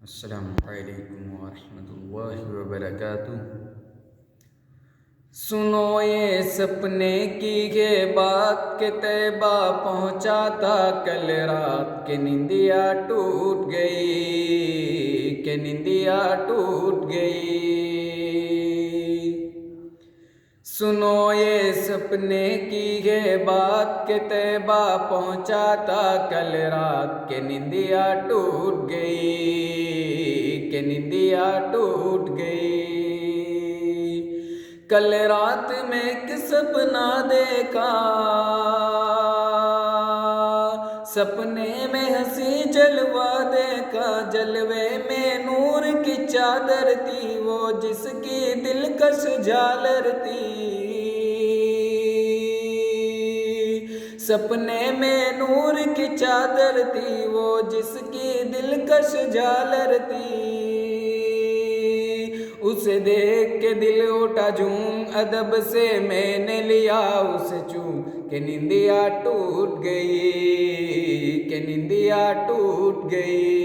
अस्सलामुअलैकुम वरहमतुल्लाहि वबरकातुह। सुनो ये सपने की ये बात के तैबा पहुँचा था कल रात के निंदिया टूट गई, के निंदिया टूट गई। सुनो ये सपने की ये बात के तैबा पहुँचा था कल रात के निंदिया टूट गई, के निंदिया टूट गई। कल रात में एक सपना देखा, सपने में हंसी जलवा देखा, जलवे में नूर की चादर थी वो जिसकी दिलकश झालर थी। सपने में नूर की चादर थी वो जिसकी दिलकश झालर थी। उसे देख के दिल उठा झूम, अदब से मैंने लिया उसे चूम, के निंदिया टूट गई, के निंदिया टूट गई।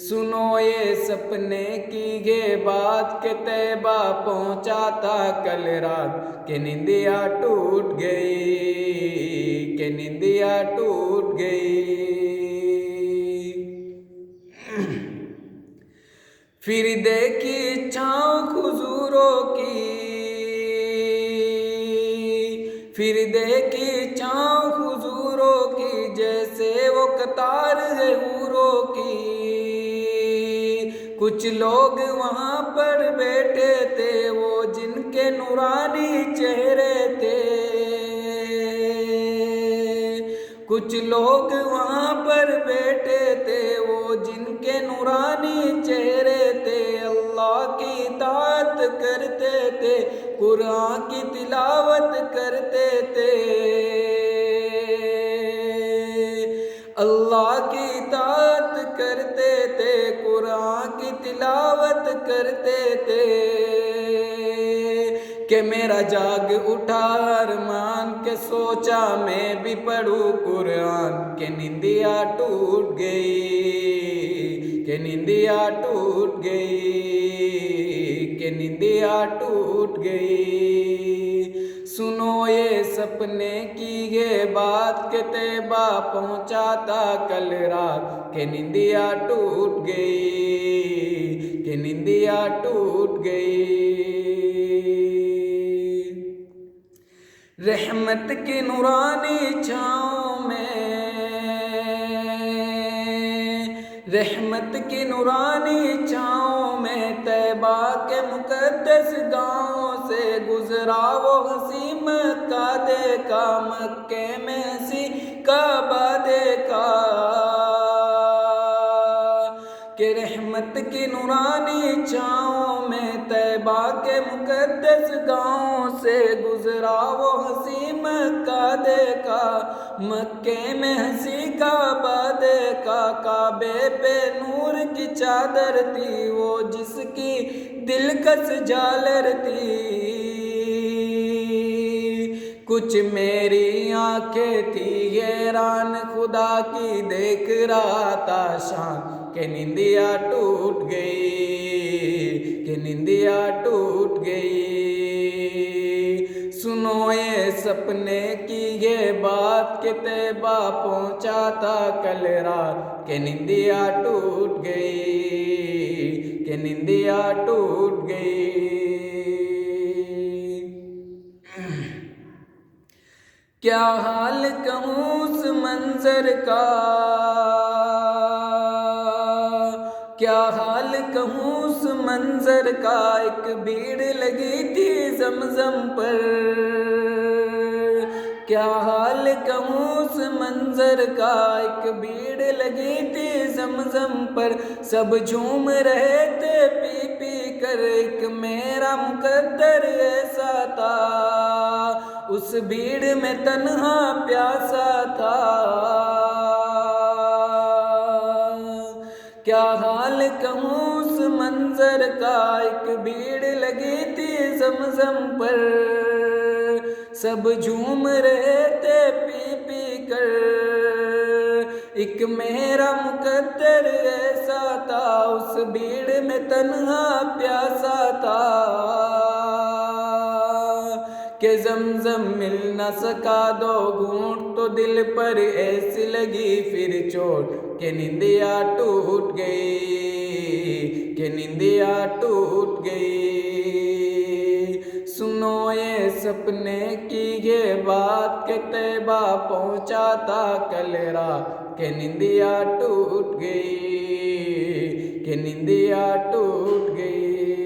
सुनो ये सपने की ये बात के तैबा पहुँचा था कल रात के निंदिया टूट गई, के निंदिया टूट गई। फिर देखी इच्छाओं हुजूरों की, फिर देखी इच्छाओं हुजूरों की, जैसे वो कतार है हूरों की। कुछ लोग वहाँ पर बैठे थे वो जिनके नूरानी चेहरे थे। कुछ लोग वहाँ पर बैठे थे वो जिनके नूरानी चेहरे थे। अल्लाह की इताअत करते थे, कुरान की तिलावत करते थे। अल्लाह की इताअत करते थे, कुरान की तिलावत करते थे। कि मेरा जाग उठा अरमान के सोचा मैं भी पढ़ूं कुरान, के निंदिया टूट गई, के निंदिया टूट गई, के निंदिया टूट गई। सुनो ये सपने की ये बात के तैबा पहुँचा था कल रात के निंदिया टूट गई, के निंदिया टूट गई। रहमत की नूरानी छाँव में, रहमत की नूरानी छाँव में तैबा के मुकद्दस गाँव से गुजरा वो हंसी मक्का देखा, मक्के में हंसी काबा देखा। कि रहमत की नूरानी छाँव में तैबा के मुकद्दस गाँव से गुजरा वो हंसी मक्का देखा, मक्के में हंसी काबा देखा। काबे पे नूर की चादर थी वो जिसकी दिलकश झालर थी। कुछ मेरी आंखें थी हैरान खुदा की देख रहा था शान, के निंदिया टूट गई, के निंदिया टूट गई। सुनो ये सपने की ये बात के तैबा पहुँचा था कल रात के निंदिया टूट गई, के निंदिया टूट गई। क्या हाल कहूँ उस मंजर का, क्या हाल कहूँ उस मंजर का। एक भीड़ लगी थी जमजम पर, क्या हाल कहूँ उस मंजर का। एक भीड़ लगी थी जमजम पर, सब झूम रहे थे पी पी कर। एक मेरा मुकद्दर ऐसा था उस भीड़ में तन्हा प्यासा था। क्या हाल कहूँ उस मंजर का। एक भीड़ लगी थी जमजम पर, सब झूम रहे थे पी पी कर। एक मेरा मुकद्दर ऐसा भीड़ में तन्हा प्यासा था कि ज़मज़म मिल न सका, 2 घूंट तो दिल पर ऐसी लगी फिर चोट कि नींदिया टूट गई, कि नींदिया टूट गई। सुनो ये सपने की ये बात के तैबा पहुँचा था कल रात कि नींदिया टूट गई, कि नींदिया टूट गई।